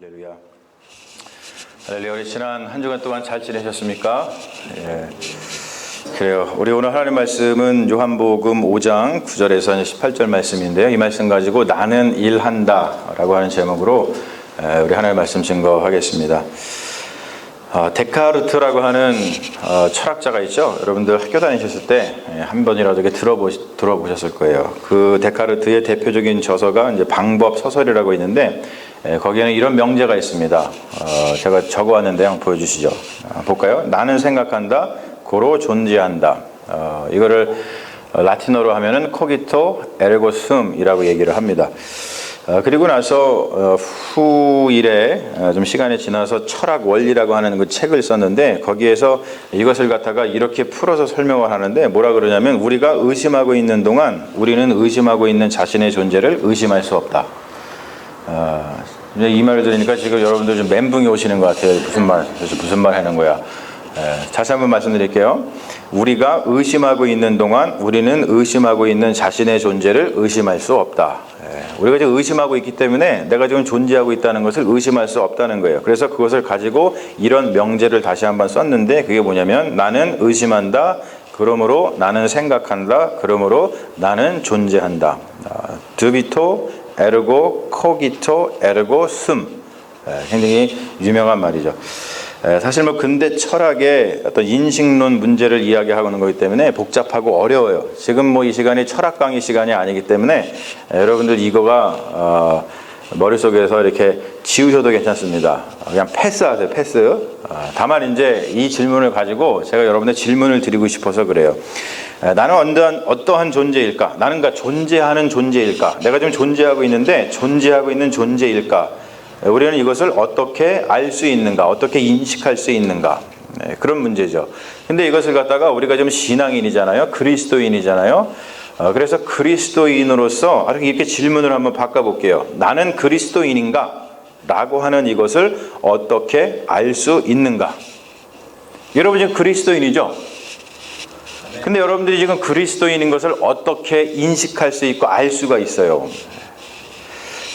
할렐루야. 할렐루야. 우리 지난 한 주간 동안 잘 지내셨습니까? 예. 그래요. 우리 오늘 하나님 말씀은 요한복음 5장 9절에서 18절 말씀인데요. 이 말씀 가지고 나는 일한다 라고 하는 제목으로 우리 하나님 말씀 증거하겠습니다. 데카르트라고 하는 철학자가 있죠. 여러분들 학교 다니셨을 때 한 번이라도 들어보셨을 거예요. 그 데카르트의 대표적인 저서가 이제 방법 서설이라고 있는데 거기에는 이런 명제가 있습니다. 제가 적어왔는데 한번 보여주시죠. 볼까요? 나는 생각한다, 고로 존재한다. 이거를 라틴어로 하면은 코기토 에르고 숨이라고 얘기를 합니다. 그리고 나서 후일에 좀 시간이 지나서 철학 원리라고 하는 그 책을 썼는데 거기에서 이것을 갖다가 이렇게 풀어서 설명을 하는데 뭐라 그러냐면 우리가 의심하고 있는 동안 우리는 의심하고 있는 자신의 존재를 의심할 수 없다. 이 말을 들으니까 지금 여러분들 좀 멘붕이 오시는 것 같아요. 무슨 말 하는 거야. 다시 한번 말씀드릴게요. 우리가 의심하고 있는 동안 우리는 의심하고 있는 자신의 존재를 의심할 수 없다. 우리가 지금 의심하고 있기 때문에 내가 지금 존재하고 있다는 것을 의심할 수 없다는 거예요. 그래서 그것을 가지고 이런 명제를 다시 한번 썼는데 그게 뭐냐면 나는 의심한다. 그러므로 나는 생각한다. 그러므로 나는 존재한다. 드비토 에르고 코기토 에르고 숨. 굉장히 유명한 말이죠. 사실 뭐 근대 철학의 어떤 인식론 문제를 이야기하는 거기 때문에 복잡하고 어려워요. 지금 뭐 이 시간이 철학 강의 시간이 아니기 때문에 여러분들 이거가 머릿속에서 이렇게 지우셔도 괜찮습니다. 그냥 패스하세요. 패스. 다만 이제 이 질문을 가지고 제가 여러분의 질문을 드리고 싶어서 그래요. 나는 어떠한 존재일까? 나는 존재하는 존재일까? 내가 지금 존재하고 있는데 존재하고 있는 존재일까? 우리는 이것을 어떻게 알 수 있는가, 어떻게 인식할 수 있는가, 그런 문제죠. 근데 이것을 갖다가 우리가 지금 신앙인이잖아요, 그리스도인이잖아요. 그래서 그리스도인으로서 이렇게 질문을 한번 바꿔볼게요. 나는 그리스도인인가? 라고 하는 이것을 어떻게 알 수 있는가? 여러분 지금 그리스도인이죠? 근데 여러분들이 지금 그리스도인인 것을 어떻게 인식할 수 있고 알 수가 있어요?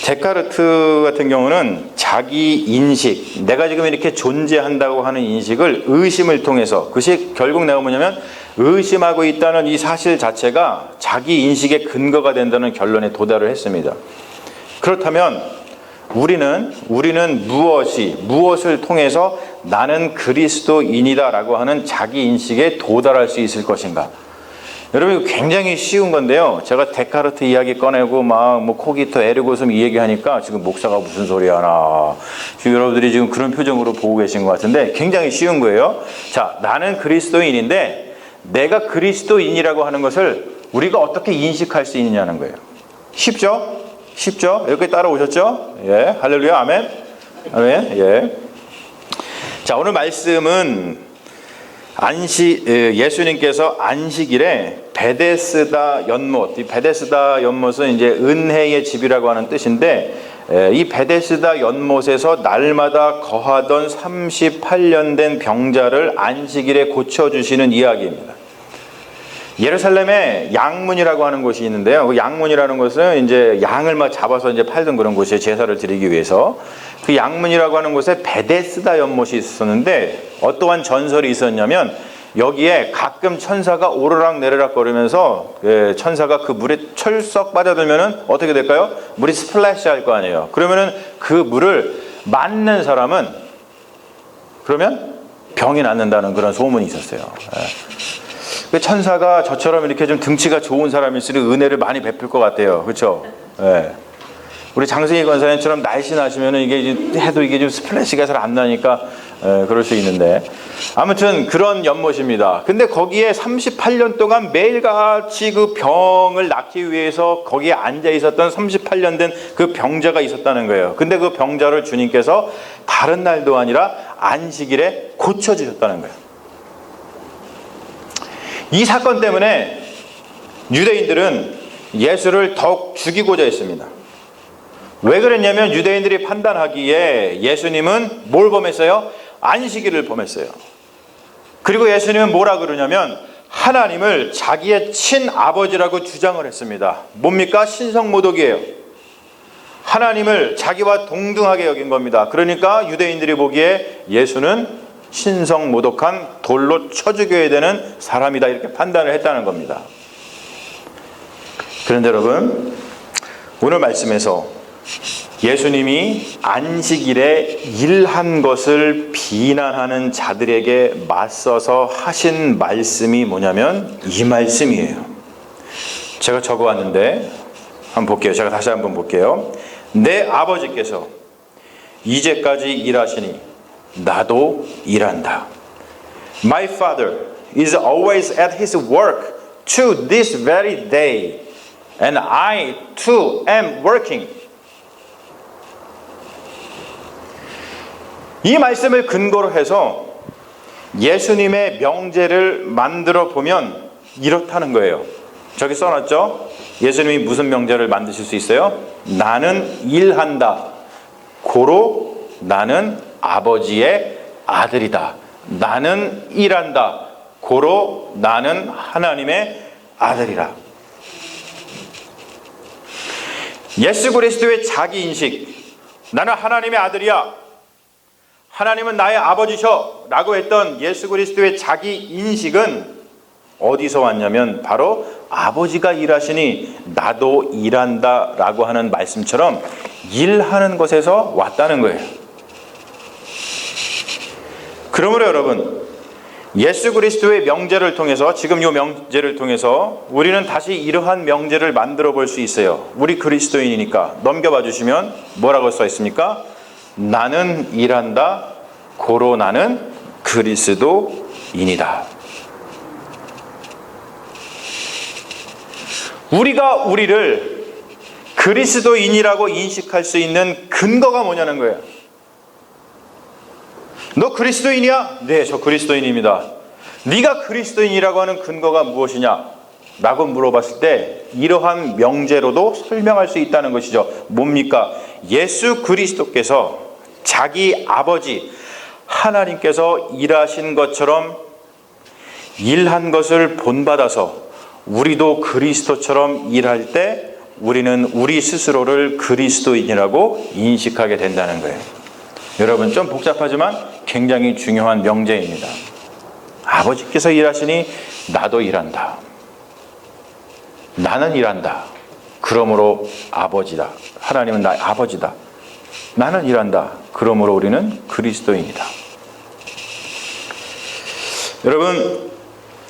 데카르트 같은 경우는 자기 인식, 내가 지금 이렇게 존재한다고 하는 인식을 의심을 통해서, 그것이 결국 내가 뭐냐면 의심하고 있다는 이 사실 자체가 자기 인식의 근거가 된다는 결론에 도달을 했습니다. 그렇다면 우리는 무엇을 통해서 나는 그리스도인이다라고 하는 자기 인식에 도달할 수 있을 것인가? 여러분 이거 굉장히 쉬운 건데요. 제가 데카르트 이야기 꺼내고 뭐 코기토 에르고 숨 이 얘기하니까 지금 목사가 무슨 소리 하나. 지금 여러분들이 지금 그런 표정으로 보고 계신 것 같은데 굉장히 쉬운 거예요. 자, 나는 그리스도인인데 내가 그리스도인이라고 하는 것을 우리가 어떻게 인식할 수 있느냐는 거예요. 쉽죠? 쉽죠? 여기까지 따라오셨죠? 예, 할렐루야, 아멘. 아멘. 예. 자, 오늘 말씀은 예수님께서 안식일에 베데스다 연못, 이 베데스다 연못은 이제 은혜의 집이라고 하는 뜻인데 이 베데스다 연못에서 날마다 거하던 38년 된 병자를 안식일에 고쳐주시는 이야기입니다. 예루살렘에 양문이라고 하는 곳이 있는데요. 그 양문이라는 것은 이제 양을 막 잡아서 이제 팔던 그런 곳이에요. 제사를 드리기 위해서. 그 양문이라고 하는 곳에 베데스다 연못이 있었는데 어떠한 전설이 있었냐면 여기에 가끔 천사가 오르락 내리락 거리면서 천사가 그 물에 철썩 빠져들면은 어떻게 될까요? 물이 스플래시 할 거 아니에요. 그러면은 그 물을 맞는 사람은 그러면 병이 낫는다는 그런 소문이 있었어요. 천사가 저처럼 이렇게 좀 등치가 좋은 사람일수록 은혜를 많이 베풀 것 같아요. 그렇죠? 예. 우리 장승희 권사님처럼 날씬하시면은 이게 해도 이게 좀 스플래시가 잘 안 나니까 그럴 수 있는데 아무튼 그런 연못입니다. 근데 거기에 38년 동안 매일같이 그 병을 낫기 위해서 거기에 앉아 있었던 38년 된 그 병자가 있었다는 거예요. 근데 그 병자를 주님께서 다른 날도 아니라 안식일에 고쳐주셨다는 거예요. 이 사건 때문에 유대인들은 예수를 더욱 죽이고자 했습니다. 왜 그랬냐면 유대인들이 판단하기에 예수님은 뭘 범했어요? 안식일을 범했어요. 그리고 예수님은 뭐라 그러냐면 하나님을 자기의 친아버지라고 주장을 했습니다. 뭡니까? 신성모독이에요. 하나님을 자기와 동등하게 여긴 겁니다. 그러니까 유대인들이 보기에 예수는 신성모독한 돌로 쳐 죽여야 되는 사람이다, 이렇게 판단을 했다는 겁니다. 그런데 여러분, 오늘 말씀에서 예수님이 안식일에 일한 것을 비난하는 자들에게 맞서서 하신 말씀이 뭐냐면 이 말씀이에요. 제가 적어왔는데 한번 볼게요. 제가 다시 한번 볼게요. 내 아버지께서 이제까지 일하시니 나도 일한다. My father is always at his work to this very day, and I too am working. 이 말씀을 근거로 해서 예수님의 명제를 만들어 보면 이렇다는 거예요. 저기 써놨죠? 예수님이 무슨 명제를 만드실 수 있어요? 나는 일한다. 고로 나는 아버지의 아들이다. 나는 일한다. 고로 나는 하나님의 아들이라. 예수 그리스도의 자기인식, 나는 하나님의 아들이야, 하나님은 나의 아버지셔 라고 했던 예수 그리스도의 자기인식은 어디서 왔냐면 바로 아버지가 일하시니 나도 일한다 라고 하는 말씀처럼 일하는 것에서 왔다는 거예요. 그러므로 여러분, 예수 그리스도의 명제를 통해서, 지금 이 명제를 통해서 우리는 다시 이러한 명제를 만들어 볼 수 있어요. 우리 그리스도인이니까. 넘겨봐 주시면 뭐라고 써 있습니까? 나는 일한다. 고로 나는 그리스도인이다. 우리가 우리를 그리스도인이라고 인식할 수 있는 근거가 뭐냐는 거예요. 너 그리스도인이야? 네, 저 그리스도인입니다. 네가 그리스도인이라고 하는 근거가 무엇이냐? 라고 물어봤을 때 이러한 명제로도 설명할 수 있다는 것이죠. 뭡니까? 예수 그리스도께서 자기 아버지 하나님께서 일하신 것처럼 일한 것을 본받아서 우리도 그리스도처럼 일할 때 우리는 우리 스스로를 그리스도인이라고 인식하게 된다는 거예요. 여러분, 좀 복잡하지만 굉장히 중요한 명제입니다. 아버지께서 일하시니 나도 일한다. 나는 일한다. 그러므로 아버지다. 하나님은 나의 아버지다. 나는 일한다. 그러므로 우리는 그리스도인이다. 여러분,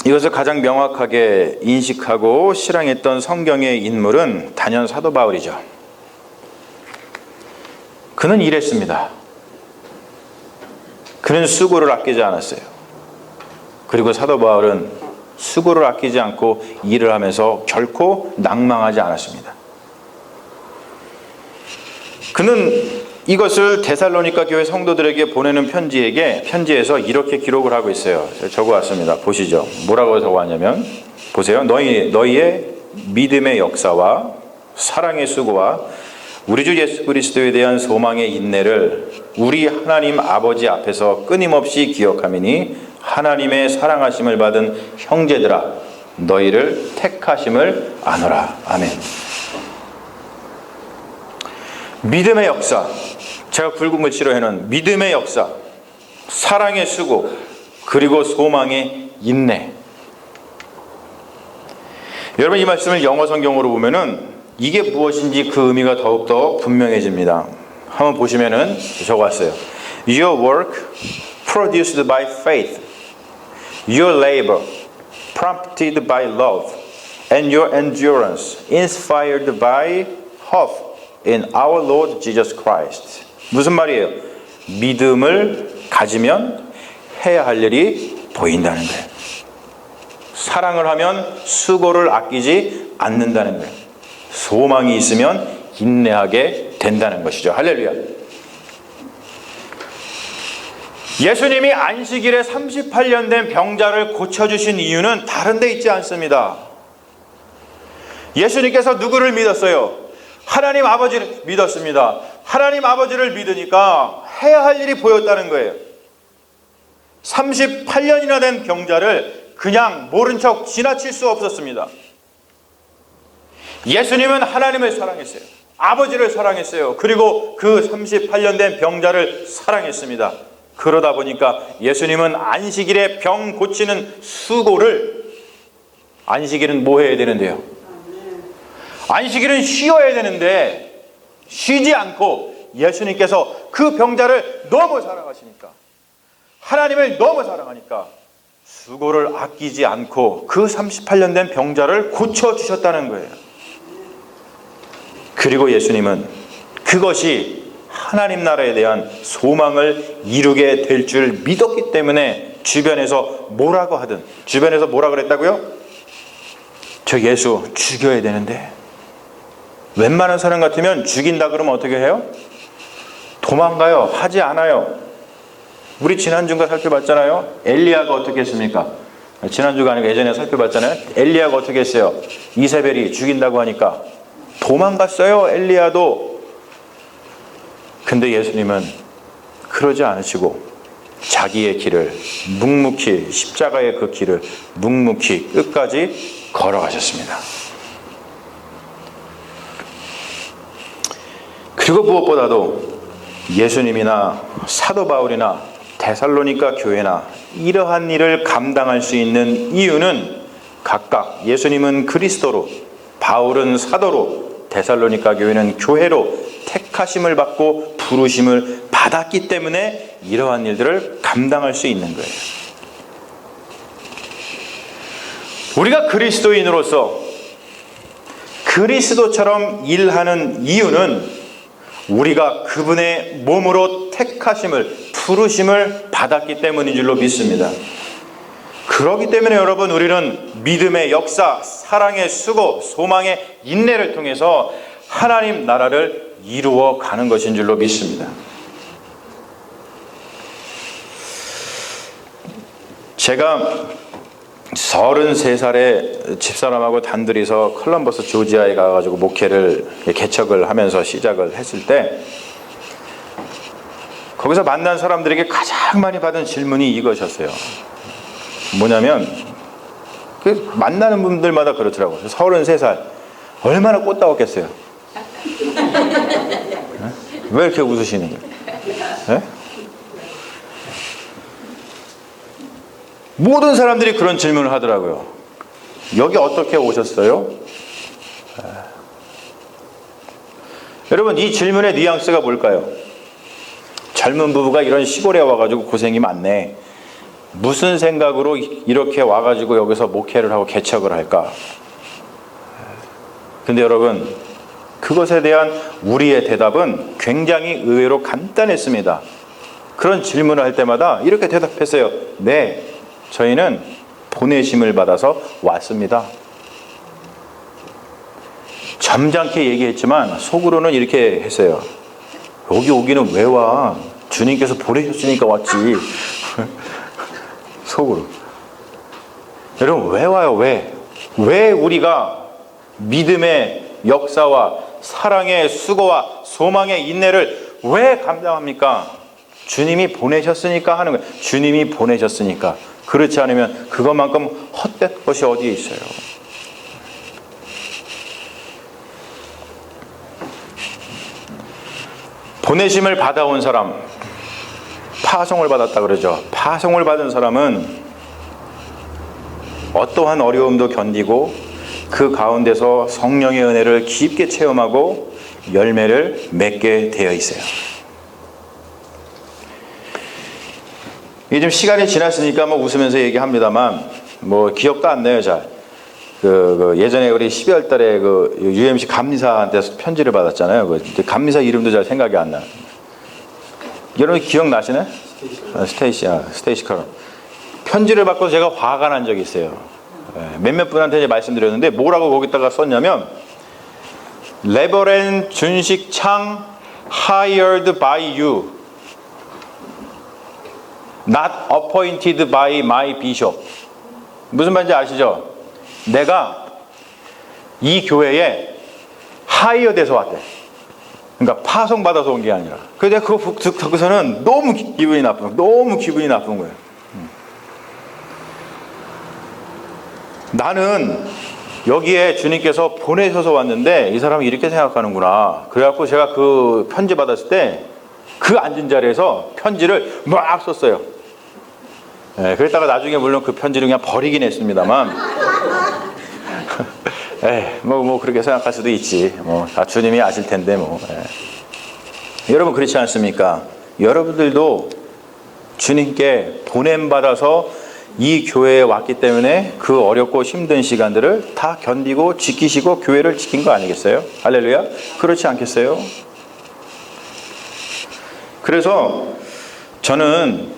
이것을 가장 명확하게 인식하고 실행했던 성경의 인물은 단연 사도 바울이죠. 그는 일했습니다. 그는 수고를 아끼지 않았어요. 그리고 사도 바울은 수고를 아끼지 않고 일을 하면서 결코 낭망하지 않았습니다. 그는 이것을 데살로니가 교회 성도들에게 보내는 편지에서 이렇게 기록을 하고 있어요. 제가 적어왔습니다. 보시죠. 뭐라고 적어왔냐면, 보세요. 너희의 믿음의 역사와 사랑의 수고와 우리 주 예수 그리스도에 대한 소망의 인내를 우리 하나님 아버지 앞에서 끊임없이 기억하미니 하나님의 사랑하심을 받은 형제들아, 너희를 택하심을 아노라. 아멘. 믿음의 역사, 제가 굵은 글씨로 해놓은 믿음의 역사, 사랑의 수고, 그리고 소망의 인내. 여러분, 이 말씀을 영어 성경으로 보면은 이게 무엇인지 그 의미가 더욱더 분명해집니다. 한번 보시면은 적어왔어요. Your work produced by faith, your labor prompted by love, and your endurance inspired by hope in our Lord Jesus Christ. 무슨 말이에요? 믿음을 가지면 해야 할 일이 보인다는 거예요. 사랑을 하면 수고를 아끼지 않는다는 거예요. 소망이 있으면 인내하게 된다는 것이죠. 할렐루야. 예수님이 안식일에 38년 된 병자를 고쳐주신 이유는 다른 데 있지 않습니다. 예수님께서 누구를 믿었어요? 하나님 아버지를 믿었습니다. 하나님 아버지를 믿으니까 해야 할 일이 보였다는 거예요. 38년이나 된 병자를 그냥 모른 척 지나칠 수 없었습니다. 예수님은 하나님을 사랑했어요. 아버지를 사랑했어요. 그리고 그 38년 된 병자를 사랑했습니다. 그러다 보니까 예수님은 안식일에 병 고치는 수고를, 안식일은 뭐 해야 되는데요? 안식일은 쉬어야 되는데 쉬지 않고 예수님께서 그 병자를 너무 사랑하시니까, 하나님을 너무 사랑하니까 수고를 아끼지 않고 그 38년 된 병자를 고쳐주셨다는 거예요. 그리고 예수님은 그것이 하나님 나라에 대한 소망을 이루게 될 줄 믿었기 때문에 주변에서 뭐라고 하든, 주변에서 뭐라 그랬다고요? 저 예수 죽여야 되는데, 웬만한 사람 같으면 죽인다 그러면 어떻게 해요? 도망가요. 하지 않아요. 우리 지난주가 살펴봤잖아요. 엘리야가 어떻게 했습니까? 지난주가 아니고 예전에 살펴봤잖아요. 엘리야가 어떻게 했어요? 이세벨이 죽인다고 하니까 도망갔어요. 엘리야도. 근데 예수님은 그러지 않으시고 자기의 길을 묵묵히, 십자가의 그 길을 묵묵히 끝까지 걸어가셨습니다. 그리고 무엇보다도 예수님이나 사도 바울이나 데살로니가 교회나 이러한 일을 감당할 수 있는 이유는 각각 예수님은 그리스도로, 바울은 사도로, 데살로니가 교회는 교회로 택하심을 받고 부르심을 받았기 때문에 이러한 일들을 감당할 수 있는 거예요. 우리가 그리스도인으로서 그리스도처럼 일하는 이유는 우리가 그분의 몸으로 택하심을, 부르심을 받았기 때문인 줄로 믿습니다. 그렇기 때문에 여러분, 우리는 믿음의 역사, 사랑의 수고, 소망의 인내를 통해서 하나님 나라를 이루어 가는 것인 줄로 믿습니다. 제가 33살에 집사람하고 단둘이서 컬럼버스 조지아에 가가지고 목회를 개척을 하면서 시작을 했을 때, 거기서 만난 사람들에게 가장 많이 받은 질문이 이것이었어요. 뭐냐면, 그 만나는 분들마다 그렇더라고요. 33살 얼마나 꽃다웠겠어요. 왜 이렇게 웃으시는 거예요? 네? 모든 사람들이 그런 질문을 하더라고요. 여기 어떻게 오셨어요? 여러분, 이 질문의 뉘앙스가 뭘까요? 젊은 부부가 이런 시골에 와가지고 고생이 많네. 무슨 생각으로 이렇게 와가지고 여기서 목회를 하고 개척을 할까? 근데 여러분, 그것에 대한 우리의 대답은 굉장히 의외로 간단했습니다. 그런 질문을 할 때마다 이렇게 대답했어요. 네, 저희는 보내심을 받아서 왔습니다. 점잖게 얘기했지만 속으로는 이렇게 했어요. 여기 오기는 왜 와? 주님께서 보내셨으니까 왔지. 속으로. 여러분, 왜 와요? 왜 우리가 믿음의 역사와 사랑의 수고와 소망의 인내를 왜 감당합니까? 주님이 보내셨으니까 하는 거예요. 주님이 보내셨으니까. 그렇지 않으면 그것만큼 헛된 것이 어디에 있어요? 보내심을 받아온 사람, 파송을 받았다 그러죠. 파송을 받은 사람은 어떠한 어려움도 견디고 그 가운데서 성령의 은혜를 깊게 체험하고 열매를 맺게 되어 있어요. 이게 좀 시간이 지났으니까 뭐 웃으면서 얘기합니다만 뭐 기억도 안 나요, 잘. 예전에 우리 12월 달에 그 UMC 감리사한테서 편지를 받았잖아요. 그 감리사 이름도 잘 생각이 안 나요. 여러분 기억나시네? 스테이시 커런. 편지를 받고 제가 화가 난 적이 있어요. 몇몇 분한테 이제 말씀드렸는데 뭐라고 거기다가 썼냐면 레버렌 준식창 hired by you, not appointed by my bishop. 무슨 말인지 아시죠? 내가 이 교회에 하이어 돼서 왔대. 그러니까 파송받아서 온 게 아니라. 그래서 내가 그거 듣고서는 너무 기분이 나쁜 거예요. 나는 여기에 주님께서 보내셔서 왔는데 이 사람이 이렇게 생각하는구나. 그래갖고 제가 그 편지 받았을 때 그 앉은 자리에서 편지를 막 썼어요. 예, 그랬다가 나중에 물론 그 편지를 그냥 버리긴 했습니다만 뭐 그렇게 생각할 수도 있지. 다 주님이 아실 텐데 여러분 그렇지 않습니까? 여러분들도 주님께 보냄받아서 이 교회에 왔기 때문에 그 어렵고 힘든 시간들을 다 견디고 지키시고 교회를 지킨 거 아니겠어요? 할렐루야? 그렇지 않겠어요? 그래서 저는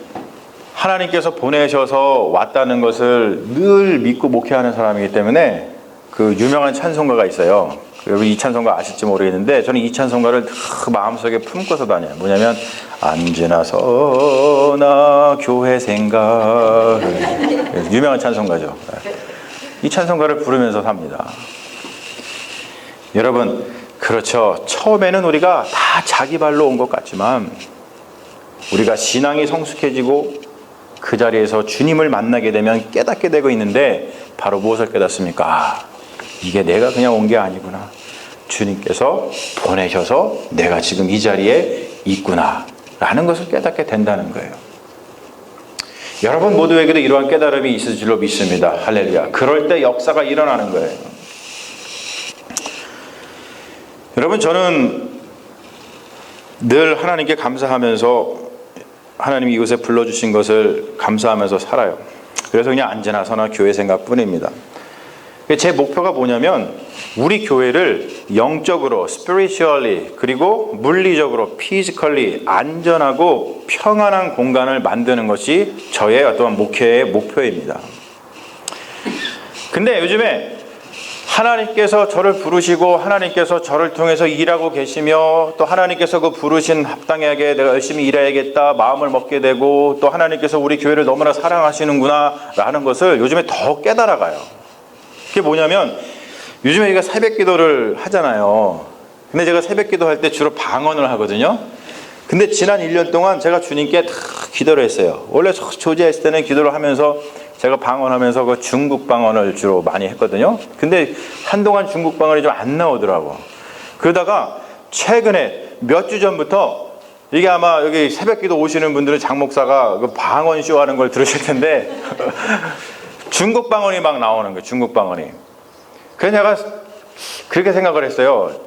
하나님께서 보내셔서 왔다는 것을 늘 믿고 목회하는 사람이기 때문에 그 유명한 찬송가가 있어요. 여러분 이 찬송가 아실지 모르겠는데 저는 이 찬송가를 마음속에 품고서 다녀요. 뭐냐면 언제나 서나 교회 생각. 유명한 찬송가죠. 이 찬송가를 부르면서 삽니다. 여러분 그렇죠. 처음에는 우리가 다 자기 발로 온 것 같지만 우리가 신앙이 성숙해지고 그 자리에서 주님을 만나게 되면 깨닫게 되고 있는데 바로 무엇을 깨닫습니까? 이게 내가 그냥 온 게 아니구나. 주님께서 보내셔서 내가 지금 이 자리에 있구나 라는 것을 깨닫게 된다는 거예요. 여러분 모두에게도 이러한 깨달음이 있을 줄로 믿습니다. 할렐루야. 그럴 때 역사가 일어나는 거예요. 여러분 저는 늘 하나님께 감사하면서 하나님이 이곳에 불러주신 것을 감사하면서 살아요. 그래서 그냥 언제나 서나 교회 생각뿐입니다. 제 목표가 뭐냐면 우리 교회를 영적으로, spiritually, 그리고 물리적으로, physically 안전하고 평안한 공간을 만드는 것이 저의 어떤 목회의 목표입니다. 근데 요즘에 하나님께서 저를 부르시고 하나님께서 저를 통해서 일하고 계시며 또 하나님께서 그 부르신 합당하게 내가 열심히 일해야겠다 마음을 먹게 되고 또 하나님께서 우리 교회를 너무나 사랑하시는구나 라는 것을 요즘에 더 깨달아가요. 그게 뭐냐면 요즘에 우리가 새벽 기도를 하잖아요. 근데 제가 새벽 기도할 때 주로 방언을 하거든요. 근데 지난 1년 동안 제가 주님께 다 기도를 했어요. 원래 조지했을 때는 기도를 하면서 제가 방언하면서 그 중국 방언을 주로 많이 했거든요. 근데 한동안 중국 방언이 좀 안 나오더라고. 그러다가 최근에 몇 주 전부터 이게 아마 여기 새벽기도 오시는 분들은 장 목사가 그 방언 쇼 하는 걸 들으실 텐데 중국 방언이 막 나오는 거예요. 중국 방언이. 그래서 내가 그렇게 생각을 했어요.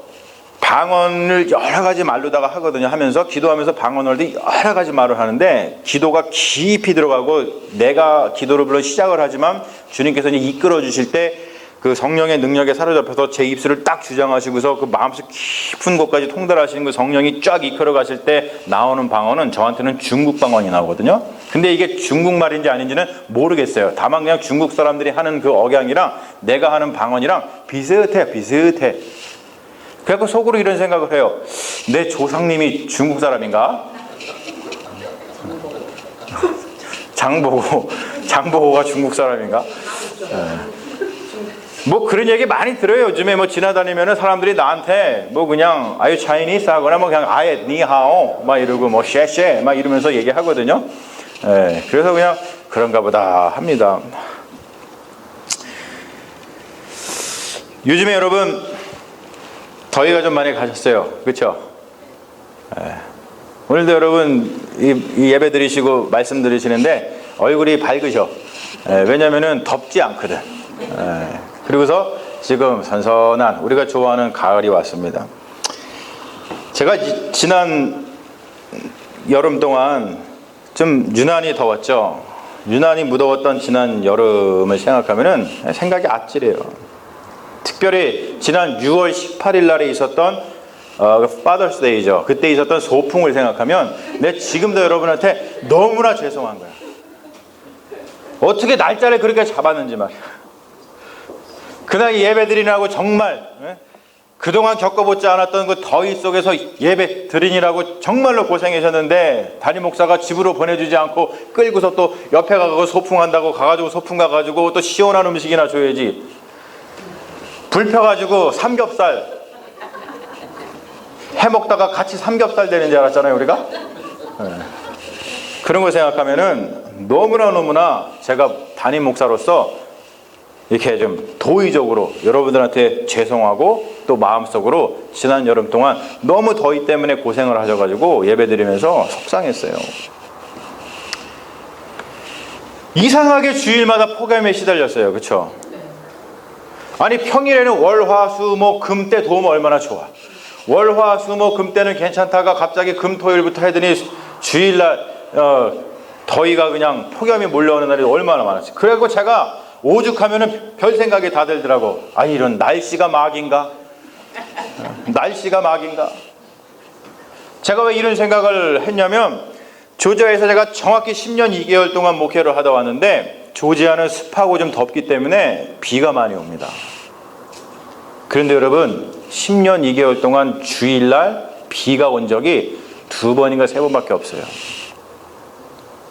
방언을 여러 가지 말로다가 하거든요. 하면서 기도하면서 방언을 여러 가지 말을 하는데 기도가 깊이 들어가고 내가 기도를 물론 시작을 하지만 주님께서 이끌어 주실 때 그 성령의 능력에 사로잡혀서 제 입술을 딱 주장하시고서 그 마음속 깊은 곳까지 통달하시는 그 성령이 쫙 이끌어 가실 때 나오는 방언은 저한테는 중국 방언이 나오거든요. 근데 이게 중국말인지 아닌지는 모르겠어요. 다만 그냥 중국 사람들이 하는 그 억양이랑 내가 하는 방언이랑 비슷해. 그래서 속으로 이런 생각을 해요. 내 조상님이 중국 사람인가? 장보고가 중국 사람인가? 뭐 그런 얘기 많이 들어요. 요즘에 뭐 지나다니면은 사람들이 나한테 뭐 그냥 아유 차이니스 하거나 뭐 그냥 아예 니하오 막 이러고 뭐 쉐쉐 막 이러면서 얘기하거든요. 그래서 그냥 그런가 보다 합니다. 요즘에 여러분 더위가 좀 많이 가셨어요. 그렇죠? 오늘도 여러분 이 예배 드리시고 말씀 드리시는데 얼굴이 밝으셔. 왜냐면은 덥지 않거든. 그리고서 지금 선선한 우리가 좋아하는 가을이 왔습니다. 제가 지난 여름 동안 좀 유난히 더웠죠. 유난히 무더웠던 지난 여름을 생각하면은 생각이 아찔해요. 특별히 지난 6월 18일 날에 있었던 Father's Day죠. 그때 있었던 소풍을 생각하면 내가 지금도 여러분한테 너무나 죄송한 거야. 어떻게 날짜를 그렇게 잡았는지 말이야. 그날 예배 드리느라고 정말 그동안 겪어보지 않았던 그 더위 속에서 예배 드리느라고 정말로 고생하셨는데 담임 목사가 집으로 보내주지 않고 끌고서 또 옆에 가고 소풍한다고 가가지고 소풍 가가지고 또 시원한 음식이나 줘야지. 불 펴가지고 삼겹살 해먹다가 같이 삼겹살 되는 줄 알았잖아요 우리가. 그런 걸 생각하면은 너무나 제가 담임 목사로서 이렇게 좀 도의적으로 여러분들한테 죄송하고 또 마음속으로 지난 여름 동안 너무 더위 때문에 고생을 하셔가지고 예배드리면서 속상했어요. 이상하게 주일마다 폭염에 시달렸어요. 그렇죠? 아니 평일에는 월화수목금 때 도움 얼마나 좋아. 월화수목금 때는 괜찮다가 갑자기 금토일부터 하더니 주일날 더위가 그냥 폭염이 몰려오는 날이 얼마나 많았지. 그래갖고 제가 오죽하면은 별 생각이 다 들더라고. 아 이런 날씨가 막인가? 날씨가 막인가? 제가 왜 이런 생각을 했냐면 조지아에서 제가 정확히 10년 2개월 동안 목회를 하다 왔는데 조지아는 습하고 좀 덥기 때문에 비가 많이 옵니다. 그런데 여러분 10년 2개월 동안 주일날 비가 온 적이 2번인가 3번밖에 없어요.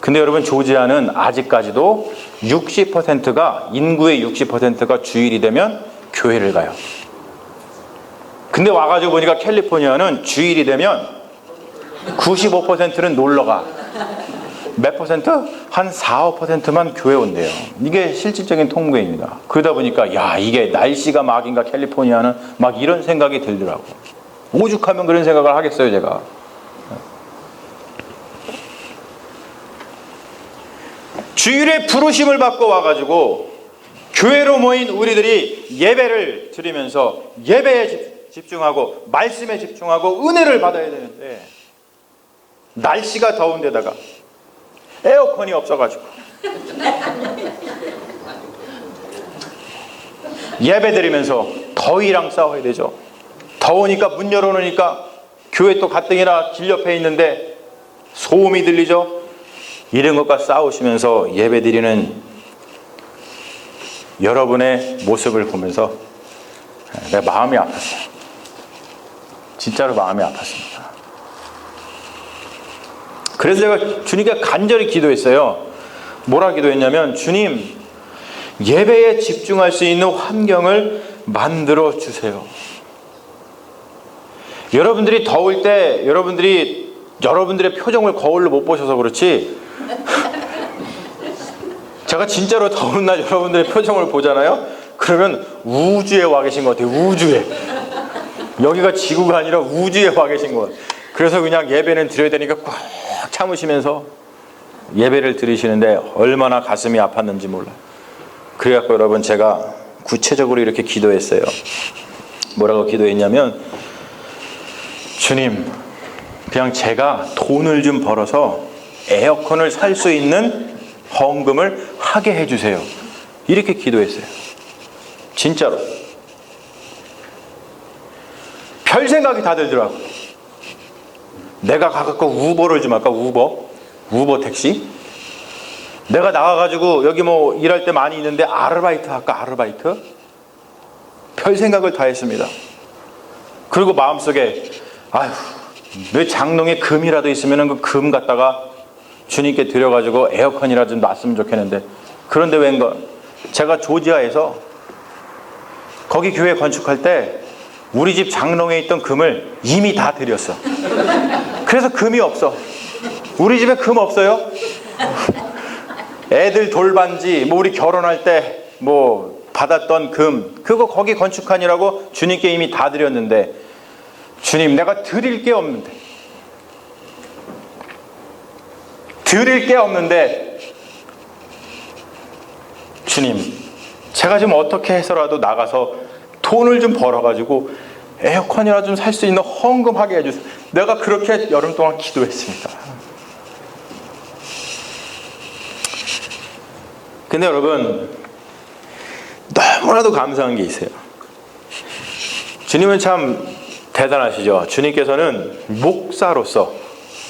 근데 여러분 조지아는 아직까지도 60%가 인구의 60%가 주일이 되면 교회를 가요. 근데 와가지고 보니까 캘리포니아는 주일이 되면 95%는 놀러가. 몇 퍼센트? 한 4, 5%만 교회 온대요. 이게 실질적인 통계입니다. 그러다 보니까 야 이게 날씨가 막인가 캘리포니아는 막 이런 생각이 들더라고. 오죽하면 그런 생각을 하겠어요 제가. 주일에 부르심을 받고 와가지고 교회로 모인 우리들이 예배를 드리면서 예배에 집중하고 말씀에 집중하고 은혜를 받아야 되는데 날씨가 더운 데다가 에어컨이 없어가지고 예배 드리면서 더위랑 싸워야 되죠. 더우니까 문 열어놓으니까 교회 또 가뜩이나 길 옆에 있는데 소음이 들리죠. 이런 것과 싸우시면서 예배 드리는 여러분의 모습을 보면서 내 마음이 아팠어요. 진짜로 마음이 아팠습니다. 그래서 제가 주님께 간절히 기도했어요. 뭐라 기도했냐면 주님 예배에 집중할 수 있는 환경을 만들어 주세요. 여러분들이 더울 때 여러분들의 표정을 거울로 못 보셔서 그렇지 제가 진짜로 더운 날 여러분들의 표정을 보잖아요. 그러면 우주에 와 계신 것 같아요. 우주에. 여기가 지구가 아니라 우주에 와 계신 것 같아요. 그래서 그냥 예배는 드려야 되니까 꽉 참으시면서 예배를 드리시는데 얼마나 가슴이 아팠는지 몰라요. 그래갖고 여러분 제가 구체적으로 이렇게 기도했어요. 뭐라고 기도했냐면 주님 그냥 제가 돈을 좀 벌어서 에어컨을 살 수 있는 헌금을 하게 해주세요. 이렇게 기도했어요. 진짜로. 별 생각이 다 들더라고. 내가 가갖고 우버를 좀 할까? 우버 택시? 내가 나가가지고 여기 뭐 일할 때 많이 있는데 아르바이트 할까? 아르바이트? 별 생각을 다 했습니다. 그리고 마음속에 아휴 왜 장롱에 금이라도 있으면 그 금 갖다가 주님께 드려가지고 에어컨이라도 좀 놨으면 좋겠는데 그런데 웬걸 제가 조지아에서 거기 교회 건축할 때 우리 집 장롱에 있던 금을 이미 다 드렸어. 그래서 금이 없어. 우리 집에 금 없어요. 애들 돌반지 뭐 우리 결혼할 때 뭐 받았던 금 그거 거기 건축하느라고 주님께 이미 다 드렸는데 주님 내가 드릴 게 없는데 주님 제가 좀 어떻게 해서라도 나가서 돈을 좀 벌어가지고 에어컨이라 좀 살 수 있는 헌금하게 해주세요. 내가 그렇게 여름 동안 기도했습니다. 근데 여러분 너무나도 감사한 게 있어요. 주님은 참 대단하시죠. 주님께서는 목사로서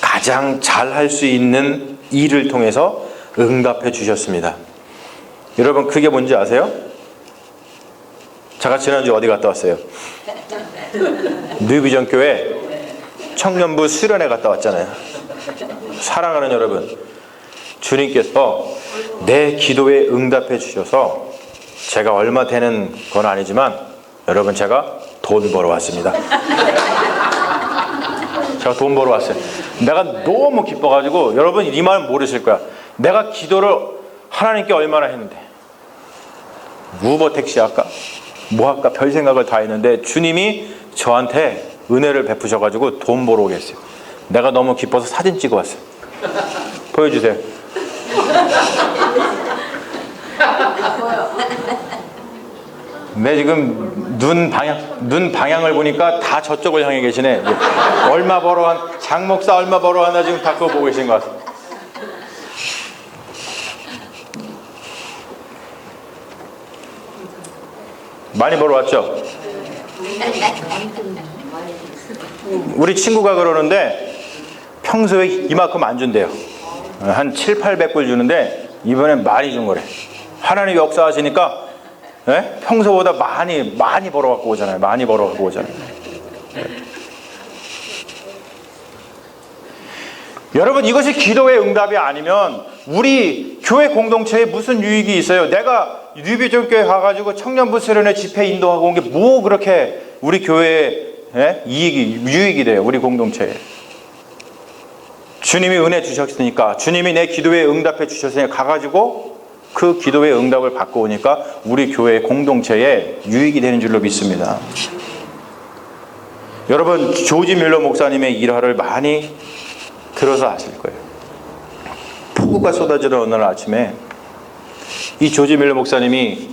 가장 잘할 수 있는 일을 통해서 응답해 주셨습니다. 여러분 그게 뭔지 아세요? 제가 지난주 어디 갔다 왔어요? 뉴비전 교회 청년부 수련회 갔다 왔잖아요. 사랑하는 여러분, 주님께서 내 기도에 응답해 주셔서 제가 얼마 되는 건 아니지만 여러분 제가 돈 벌어 왔습니다. 제가 돈 벌어 왔어요. 내가 너무 기뻐가지고 여러분 이 말은 모르실 거야. 내가 기도를 하나님께 얼마나 했는데 우버 택시 할까? 뭐 할까? 별 생각을 다 했는데 주님이 저한테 은혜를 베푸셔가지고 돈 벌어 오겠어요. 내가 너무 기뻐서 사진 찍어 왔어요. 보여주세요. 네, 지금 눈 방향을 보니까 다 저쪽을 향해 계시네. 얼마 벌어한, 장 목사 얼마 벌어왔나 지금 다 그거 보고 계신 것 같아요. 많이 벌어왔죠? 우리 친구가 그러는데 평소에 이만큼 안 준대요. 한 7, 800불 주는데 이번엔 많이 준 거래. 하나님 역사하시니까 평소보다 많이 벌어갖고 오잖아요. 많이 벌어갖고 오잖아요. 여러분, 이것이 기도의 응답이 아니면 우리 교회 공동체에 무슨 유익이 있어요? 내가 뉴비전교회 가가지고 청년부 수련회 집회 인도하고 온 게 뭐 그렇게 우리 교회에 유익이 돼요? 우리 공동체에. 주님이 은혜 주셨으니까, 주님이 내 기도에 응답해 주셨으니까 가가지고 그 기도의 응답을 받고 오니까 우리 교회 공동체에 유익이 되는 줄로 믿습니다. 여러분, 조지 뮬러 목사님의 일화를 많이 들어서 아실 거예요. 폭우가 쏟아지는 어느 날 아침에 이 조지 뮬러 목사님이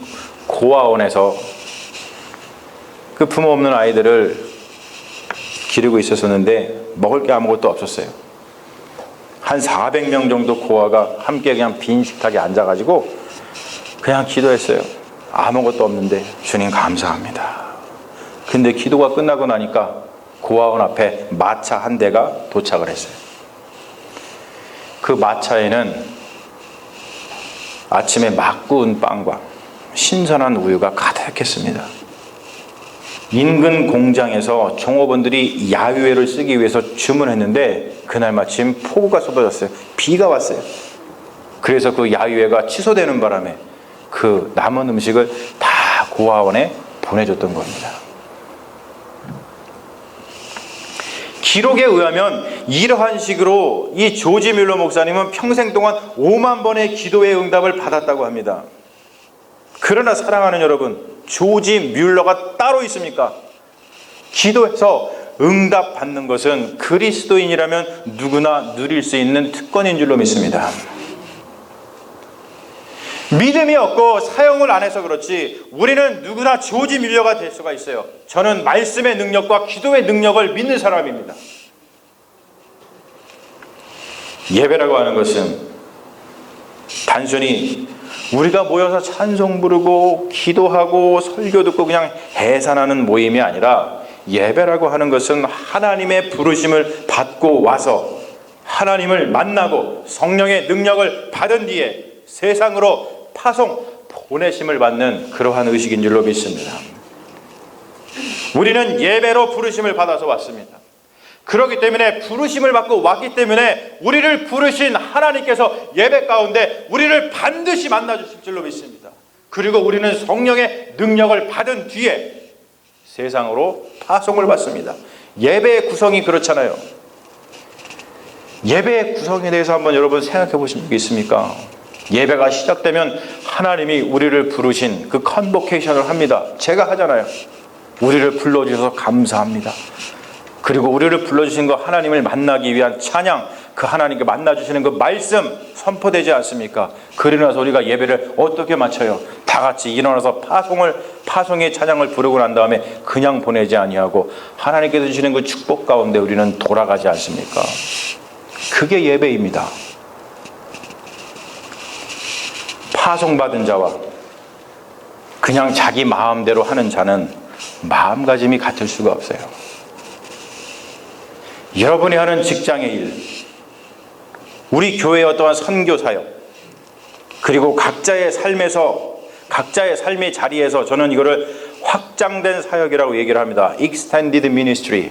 고아원에서 그 부모 없는 아이들을 기르고 있었는데 먹을 게 아무것도 없었어요. 한 400명 정도 고아가 함께 그냥 빈 식탁에 앉아가지고 그냥 기도했어요. 아무것도 없는데 주님 감사합니다. 근데 기도가 끝나고 나니까 고아원 앞에 마차 한 대가 도착을 했어요. 그 마차에는 아침에 막 구운 빵과 신선한 우유가 가득했습니다. 인근 공장에서 종업원들이 야유회를 쓰기 위해서 주문했는데 그날 마침 폭우가 쏟아졌어요. 비가 왔어요. 그래서 그 야유회가 취소되는 바람에 그 남은 음식을 다 고아원에 보내줬던 겁니다. 기록에 의하면 이러한 식으로 이 조지 뮬러 목사님은 평생 동안 5만 번의 기도의 응답을 받았다고 합니다. 그러나 사랑하는 여러분, 조지 뮬러가 따로 있습니까? 기도해서 응답받는 것은 그리스도인이라면 누구나 누릴 수 있는 특권인 줄로 믿습니다. 믿음이 없고 사용을 안 해서 그렇지 우리는 누구나 조지 뮬러가 될 수가 있어요. 저는 말씀의 능력과 기도의 능력을 믿는 사람입니다. 예배라고 하는 것은 단순히 우리가 모여서 찬송 부르고 기도하고 설교 듣고 그냥 해산하는 모임이 아니라 예배라고 하는 것은 하나님의 부르심을 받고 와서 하나님을 만나고 성령의 능력을 받은 뒤에 세상으로 파송, 보내심을 받는 그러한 의식인 줄로 믿습니다. 우리는 예배로 부르심을 받아서 왔습니다. 그렇기 때문에 부르심을 받고 왔기 때문에 우리를 부르신 하나님께서 예배 가운데 우리를 반드시 만나 주실 줄로 믿습니다. 그리고 우리는 성령의 능력을 받은 뒤에 세상으로 파송을 받습니다. 예배의 구성이 그렇잖아요. 예배의 구성에 대해서 한번 여러분 생각해 보신 적 있습니까? 예배가 시작되면 하나님이 우리를 부르신 그 컨보케이션을 합니다. 제가 하잖아요. 우리를 불러주셔서 감사합니다. 그리고 우리를 불러주신 그 하나님을 만나기 위한 찬양, 그 하나님께 만나주시는 그 말씀 선포되지 않습니까? 그러고 나서 우리가 예배를 어떻게 마쳐요? 다 같이 일어나서 파송의 찬양을 부르고 난 다음에 그냥 보내지 아니하고 하나님께서 주시는 그 축복 가운데 우리는 돌아가지 않습니까? 그게 예배입니다. 파송받은 자와 그냥 자기 마음대로 하는 자는 마음가짐이 같을 수가 없어요. 여러분이 하는 직장의 일, 우리 교회의 어떠한 선교 사역, 그리고 각자의 삶의 자리에서 저는 이거를 확장된 사역이라고 얘기를 합니다. Extended Ministry.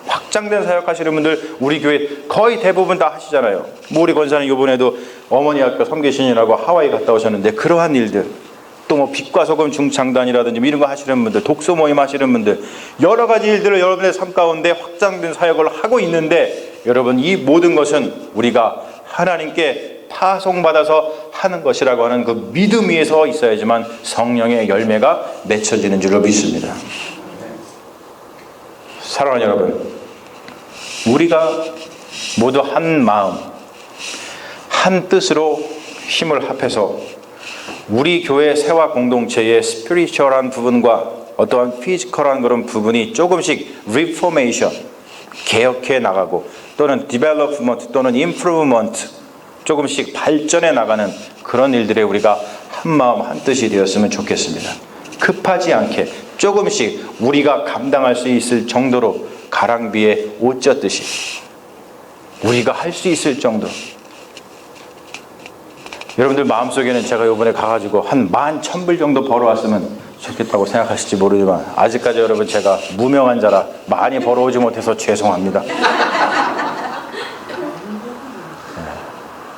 확장된 사역 하시는 분들 우리 교회 거의 대부분 다 하시잖아요. 우리 권사님 이번에도 어머니 학교 섬기신이라고 하와이 갔다 오셨는데 그러한 일들, 또 뭐 빛과 소금 중창단이라든지 이런 거 하시는 분들, 독서 모임 하시는 분들, 여러 가지 일들을 여러분의 삶 가운데 확장된 사역을 하고 있는데 여러분, 이 모든 것은 우리가 하나님께 파송받아서 하는 것이라고 하는 그 믿음 위에서 있어야지만 성령의 열매가 맺혀지는 줄로 믿습니다. 사랑하는 여러분, 우리가 모두 한 마음, 한 뜻으로 힘을 합해서 우리 교회 세화 공동체의 스피리추얼한 부분과 어떠한 피지컬한 그런 부분이 조금씩 리포메이션, 개혁해 나가고 또는 디벨롭먼트 또는 임프루브먼트 조금씩 발전해 나가는 그런 일들에 우리가 한 마음 한 뜻이 되었으면 좋겠습니다. 급하지 않게 조금씩 우리가 감당할 수 있을 정도로 가랑비에 옷 젖듯이 우리가 할 수 있을 정도. 여러분들 마음속에는 제가 이번에 가가지고 한 11,000불 정도 벌어왔으면 좋겠다고 생각하실지 모르지만 아직까지 여러분 제가 무명한 자라 많이 벌어오지 못해서 죄송합니다.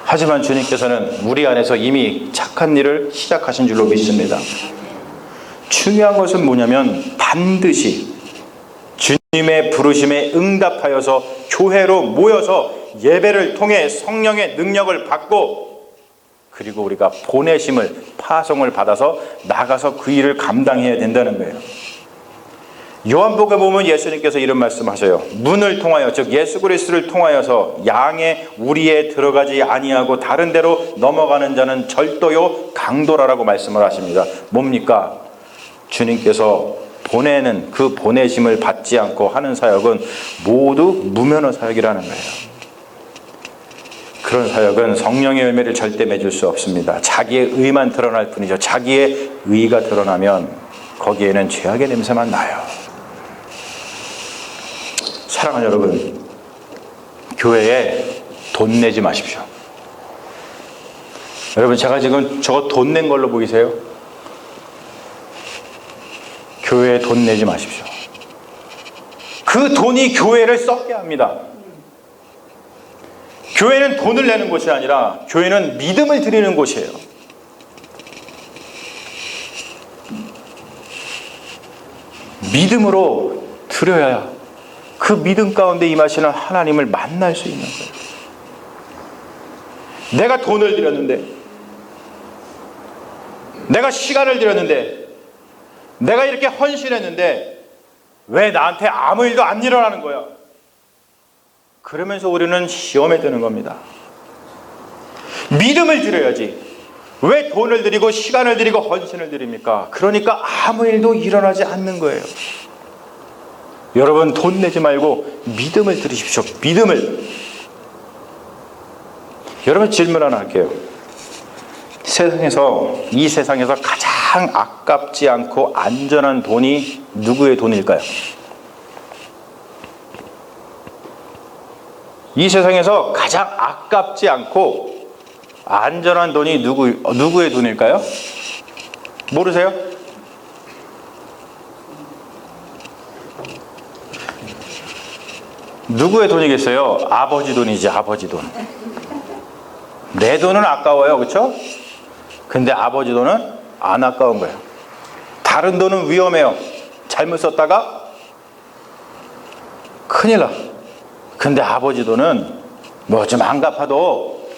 하지만 주님께서는 우리 안에서 이미 착한 일을 시작하신 줄로 믿습니다. 중요한 것은 뭐냐면 반드시 주님의 부르심에 응답하여서 교회로 모여서 예배를 통해 성령의 능력을 받고 그리고 우리가 보내심을 파송을 받아서 나가서 그 일을 감당해야 된다는 거예요. 요한복음에 보면 예수님께서 이런 말씀하셔요. 문을 통하여 즉 예수 그리스도를 통하여서 양의 우리에 들어가지 아니하고 다른 데로 넘어가는 자는 절도요 강도라라고 말씀을 하십니다. 뭡니까? 주님께서 보내는 그 보내심을 받지 않고 하는 사역은 모두 무면허 사역이라는 거예요. 그런 사역은 성령의 열매를 절대 맺을 수 없습니다. 자기의 의만 드러날 뿐이죠. 자기의 의가 드러나면 거기에는 죄악의 냄새만 나요. 사랑하는 여러분, 교회에 돈 내지 마십시오. 여러분, 제가 지금 저거 돈 낸 걸로 보이세요? 교회에 돈 내지 마십시오. 그 돈이 교회를 썩게 합니다. 교회는 돈을 내는 곳이 아니라 교회는 믿음을 드리는 곳이에요. 믿음으로 드려야 그 믿음 가운데 임하시는 하나님을 만날 수 있는 거예요. 내가 돈을 드렸는데, 내가 시간을 드렸는데, 내가 이렇게 헌신했는데 왜 나한테 아무 일도 안 일어나는 거야? 그러면서 우리는 시험에 드는 겁니다. 믿음을 드려야지. 왜 돈을 드리고 시간을 드리고 헌신을 드립니까? 그러니까 아무 일도 일어나지 않는 거예요. 여러분, 돈 내지 말고 믿음을 드리십시오. 믿음을. 여러분, 질문 하나 할게요. 이 세상에서 가장 아깝지 않고 안전한 돈이 누구의 돈일까요? 이 세상에서 가장 아깝지 않고 안전한 돈이 누구의 돈일까요? 모르세요? 누구의 돈이겠어요? 아버지 돈이지, 아버지 돈. 내 돈은 아까워요, 그렇죠? 근데 아버지 돈은 안 아까운 거예요. 다른 돈은 위험해요. 잘못 썼다가 큰일 나. 근데 아버지 돈은 뭐 좀 안 갚아도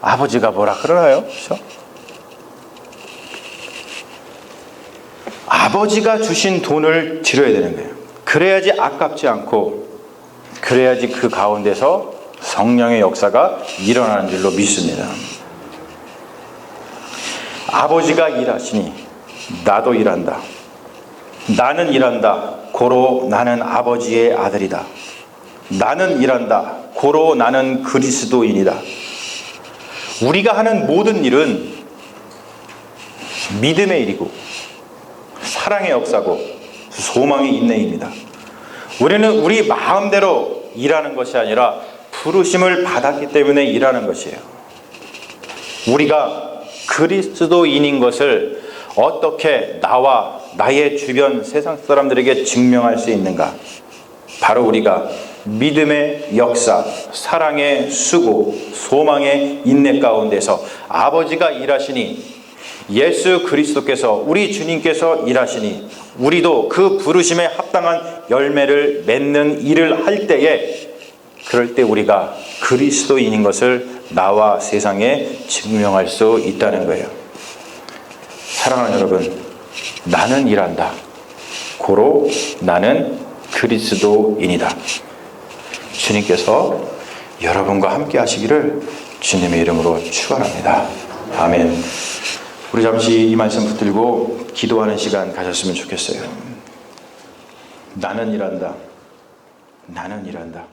아버지가 뭐라 그러나요? 그렇죠? 아버지가 주신 돈을 드려야 되는 거예요. 그래야지 아깝지 않고, 그래야지 그 가운데서 성령의 역사가 일어나는 줄로 믿습니다. 아버지가 일하시니 나도 일한다. 나는 일한다. 고로 나는 아버지의 아들이다. 나는 일한다. 고로 나는 그리스도인이다. 우리가 하는 모든 일은 믿음의 일이고 사랑의 역사고 소망의 인내입니다. 우리는 우리 마음대로 일하는 것이 아니라 부르심을 받았기 때문에 일하는 것이에요. 우리가 그리스도인인 것을 어떻게 나와 나의 주변 세상 사람들에게 증명할 수 있는가? 바로 우리가 믿음의 역사, 사랑의 수고, 소망의 인내 가운데서 아버지가 일하시니, 예수 그리스도께서, 우리 주님께서 일하시니 우리도 그 부르심에 합당한 열매를 맺는 일을 할 때에, 그럴 때 우리가 그리스도인인 것을 나와 세상에 증명할 수 있다는 거예요. 사랑하는 여러분, 나는 일한다. 고로 나는 그리스도인이다. 주님께서 여러분과 함께 하시기를 주님의 이름으로 축원합니다. 아멘. 우리 잠시 이 말씀 붙들고 기도하는 시간 가졌으면 좋겠어요. 나는 일한다. 나는 일한다.